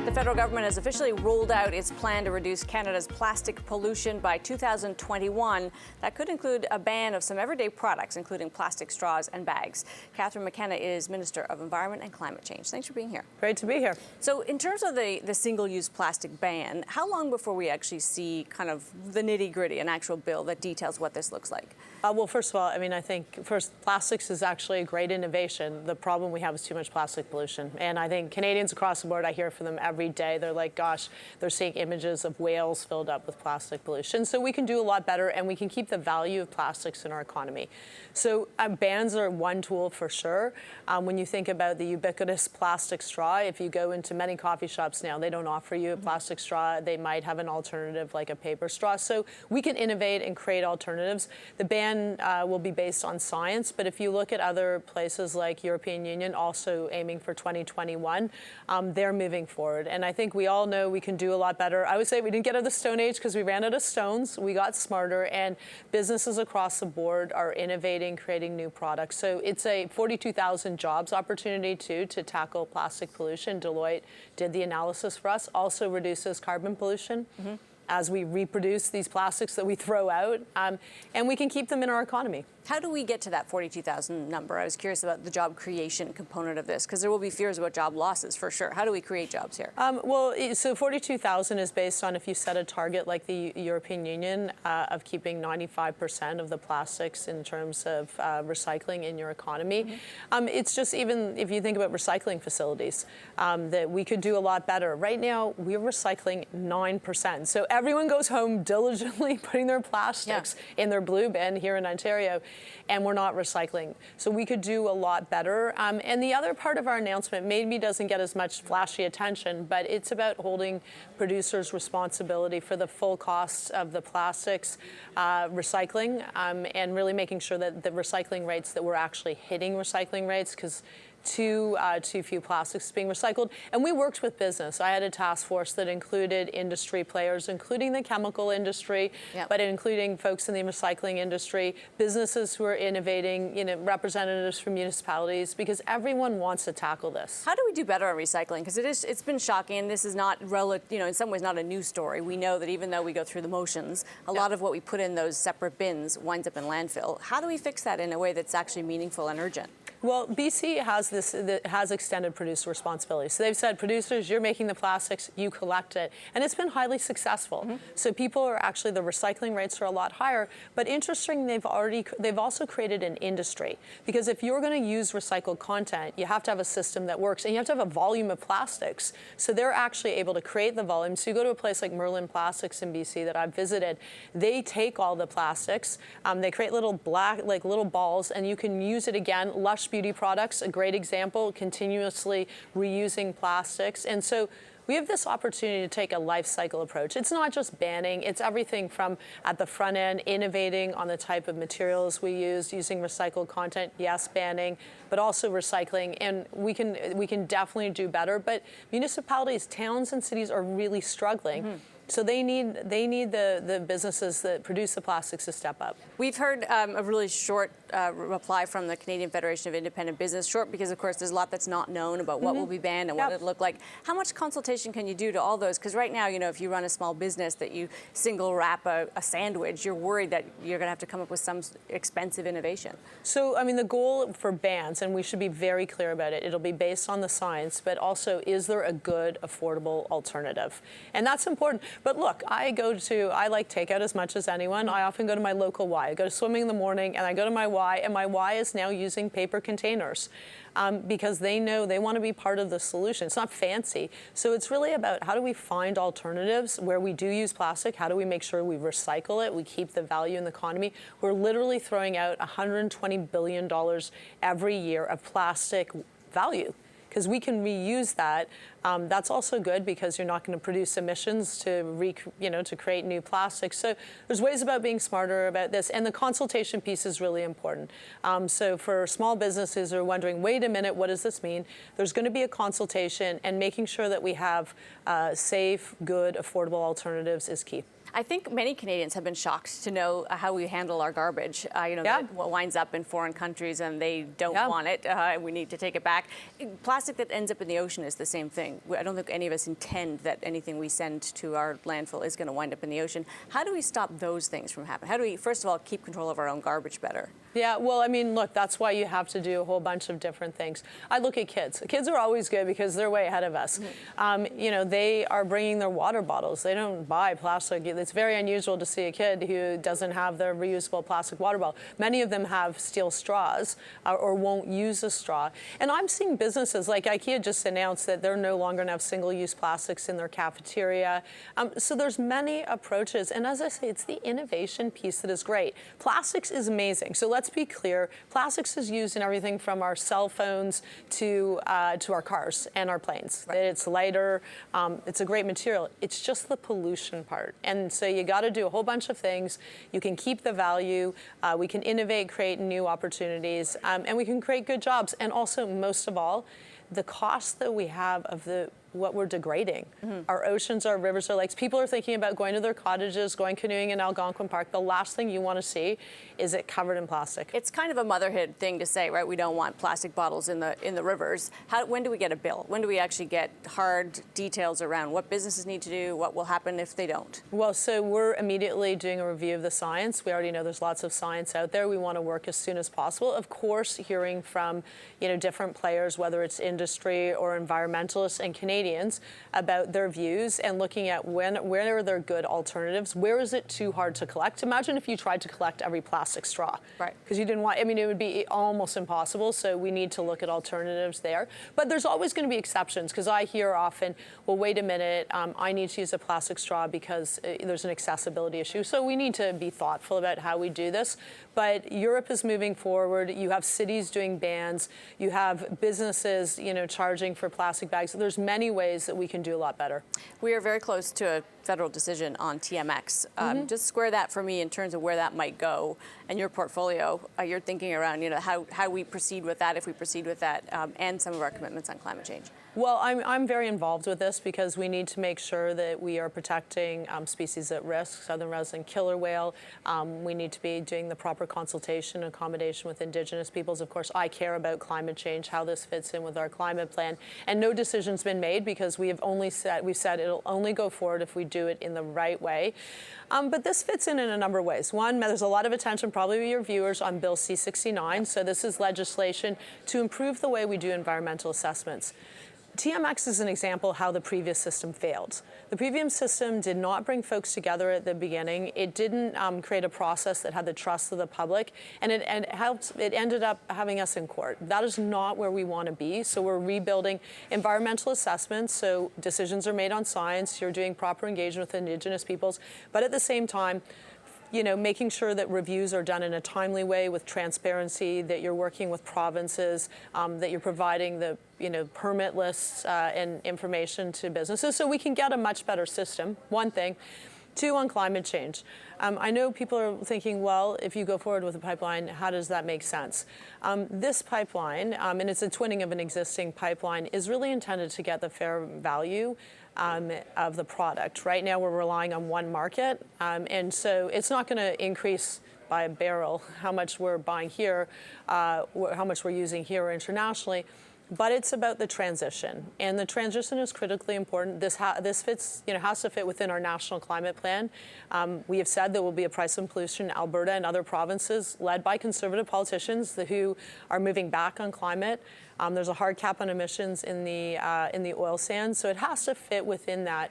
The federal government has officially rolled out its plan to reduce Canada's plastic pollution by 2021. That could include a ban of some everyday products, including plastic straws and bags. McKenna is Minister of Environment and Climate Change. Thanks for being here. Great to be here. So in terms of the single-use plastic ban, how long before we actually see kind of the nitty-gritty, an actual bill that details what this looks like? Well, first of all, I think plastics is actually a great innovation. The problem we have is too much plastic pollution. And I think Canadians across the board, I hear from them every day. They're like, gosh, they're seeing images of whales filled up with plastic pollution. So we can do a lot better, and we can keep the value of plastics in our economy. So bans are one tool for sure. When you think about the ubiquitous plastic straw, if you go into many coffee shops now, they don't offer you a plastic straw. They might have an alternative like a paper straw. So we can innovate and create alternatives. The ban will be based on science, but if you look at other places like European Union, also aiming for 2021, they're moving forward. And I think we all know we can do a lot better. I would say we didn't get out of the Stone Age because we ran out of stones. We got smarter, and businesses across the board are innovating, creating new products. So it's a 42,000 jobs opportunity too to tackle plastic pollution. Deloitte did the analysis for us. Also reduces carbon pollution. As we reproduce these plastics that we throw out, and we can keep them in our economy. How do we get to that 42,000 number? I was curious about the job creation component of this, because there will be fears about job losses for sure. How do we create jobs here? So 42,000 is based on if you set a target like the European Union of keeping 95% of the plastics in terms of recycling in your economy. It's just even if you think about recycling facilities, that we could do a lot better. Right now, we're recycling 9%. So everyone goes home diligently putting their plastics in their blue bin here in Ontario, and we're not recycling. So we could do a lot better. And the other part of our announcement maybe doesn't get as much flashy attention, but it's about holding producers' responsibility for the full costs of the plastics recycling, and really making sure that the recycling rates, that we're actually hitting recycling rates, because too few plastics being recycled. And we worked with business. I had a task force that included industry players, including the chemical industry, but including folks in the recycling industry, businesses who are innovating, representatives from municipalities, because everyone wants to tackle this. How do we do better on recycling? Because it's been shocking, and this is not in some ways not a news story. We know that even though we go through the motions, a lot of what we put in those separate bins winds up in landfill. How do we fix that in a way that's actually meaningful and urgent? Well, BC has extended producer responsibility. So they've said, producers, you're making the plastics, you collect it. And it's been highly successful. So people are actually, the recycling rates are a lot higher. But interesting, they've also created an industry. Because if you're going to use recycled content, you have to have a system that works, and you have to have a volume of plastics. So they're actually able to create the volume. So you go to a place like Merlin Plastics in BC that I've visited, they take all the plastics, they create little little balls, and you can use it again. Lush Beauty products, a great example, continuously reusing plastics. And so we have this opportunity to take a life cycle approach. It's not just banning, it's everything from at the front end, innovating on the type of materials we use, using recycled content, yes, banning, but also recycling. And we can definitely do better. But municipalities, towns and cities are really struggling. So they need the businesses that produce the plastics to step up. We've heard a really short reply from the Canadian Federation of Independent Business. Short because, of course, there's a lot that's not known about what will be banned and what it look like. How much consultation can you do to all those? Because right now, if you run a small business that you single wrap a sandwich, you're worried that you're going to have to come up with some expensive innovation. So, the goal for bans, and we should be very clear about it, it'll be based on the science, but also, is there a good, affordable alternative? And that's important. But look, I like takeout as much as anyone. I often go to my local Y. I go to swimming in the morning, and I go to my Y, and my Y is now using paper containers because they know they want to be part of the solution. It's not fancy. So it's really about how do we find alternatives where we do use plastic? How do we make sure we recycle it? We keep the value in the economy. We're literally throwing out $120 billion every year of plastic value, because we can reuse that. That's also good because you're not going to produce emissions to create new plastics. So there's ways about being smarter about this, and the consultation piece is really important. So for small businesses who are wondering, wait a minute, what does this mean? There's going to be a consultation, and making sure that we have safe, good, affordable alternatives is key. I think many Canadians have been shocked to know how we handle our garbage. That winds up in foreign countries and they don't want it. We need to take it back. Plastic that ends up in the ocean is the same thing. I don't think any of us intend that anything we send to our landfill is going to wind up in the ocean. How do we stop those things from happening? How do we, first of all, keep control of our own garbage better? Yeah, well, I mean, look, that's why you have to do a whole bunch of different things. I look at kids. Kids are always good because they're way ahead of us. They are bringing their water bottles. They don't buy plastic. It's very unusual to see a kid who doesn't have their reusable plastic water bottle. Many of them have steel straws or won't use a straw. And I'm seeing businesses like IKEA just announced that they're no longer going to have single-use plastics in their cafeteria. So there's many approaches. And as I say, it's the innovation piece that is great. Plastics is amazing. So let's be clear. Plastics is used in everything from our cell phones to our cars and our planes. Right. It's lighter. It's a great material. It's just the pollution part. And so you got to do a whole bunch of things. You can keep the value. We can innovate, create new opportunities, and we can create good jobs. And also, most of all, the cost that we have of what we're degrading. Our oceans, our rivers, our lakes. People are thinking about going to their cottages, going canoeing in Algonquin Park. The last thing you want to see is it covered in plastic. It's kind of a motherhood thing to say, right? We don't want plastic bottles in the rivers. When do we get a bill? When do we actually get hard details around what businesses need to do, what will happen if they don't? Well, so we're immediately doing a review of the science. We already know there's lots of science out there. We want to work as soon as possible. Of course, hearing from different players, whether it's industry or environmentalists and Canadians, about their views and looking at where are there good alternatives? Where is it too hard to collect? Imagine if you tried to collect every plastic straw. Right. Because you didn't want, it would be almost impossible. So we need to look at alternatives there. But there's always going to be exceptions because I hear often, well, wait a minute, I need to use a plastic straw because there's an accessibility issue. So we need to be thoughtful about how we do this. But Europe is moving forward. You have cities doing bans. You have businesses, charging for plastic bags. There's many ways that we can do a lot better. We are very close to a federal decision on TMX. Just square that for me in terms of where that might go and your portfolio. You're thinking around, how we proceed with that, if we proceed with that, and some of our commitments on climate change. Well, I'm very involved with this because we need to make sure that we are protecting species at risk, southern resident killer whale. We need to be doing the proper consultation and accommodation with Indigenous peoples. Of course, I care about climate change, how this fits in with our climate plan. And no decision's been made because we've said it'll only go forward if we do it in the right way. But this fits in a number of ways. One, there's a lot of attention, probably with your viewers, on Bill C-69. So this is legislation to improve the way we do environmental assessments. TMX is an example of how the previous system failed. The previous system did not bring folks together at the beginning. It didn't create a process that had the trust of the public, and it ended up having us in court. That is not where we want to be. So we're rebuilding environmental assessments. So decisions are made on science. You're doing proper engagement with Indigenous peoples, but at the same time, making sure that reviews are done in a timely way with transparency, that you're working with provinces, that you're providing the permit lists and information to businesses so we can get a much better system, one thing. Two, on climate change. I know people are thinking, well, if you go forward with a pipeline, how does that make sense? This pipeline, and it's a twinning of an existing pipeline, is really intended to get the fair value of the product. Right now, we're relying on one market, and so it's not going to increase by a barrel how much we're buying here, how much we're using here or internationally. But it's about the transition, and the transition is critically important. This fits, has to fit within our national climate plan. We have said there will be a price on pollution in Alberta and other provinces, led by conservative politicians who are moving back on climate. There's a hard cap on emissions in the oil sands, so it has to fit within that.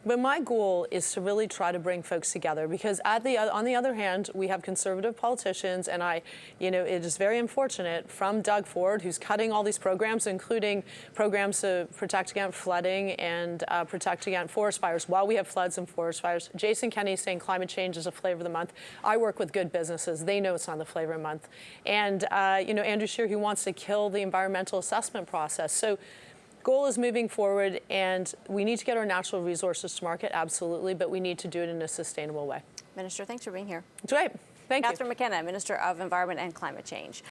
But my goal is to really try to bring folks together because on the other hand, we have conservative politicians, and it is very unfortunate from Doug Ford, who's cutting all these programs, including programs to protect against flooding and protect against forest fires while we have floods and forest fires. Jason Kenney saying climate change is a flavor of the month. I work with good businesses. They know it's not the flavor of the month. And, Andrew Scheer, who wants to kill the environmental assessment process. So goal is moving forward, and we need to get our natural resources to market, absolutely, but we need to do it in a sustainable way. Minister, thanks for being here. That's right. Thank you. Catherine McKenna, Minister of Environment and Climate Change.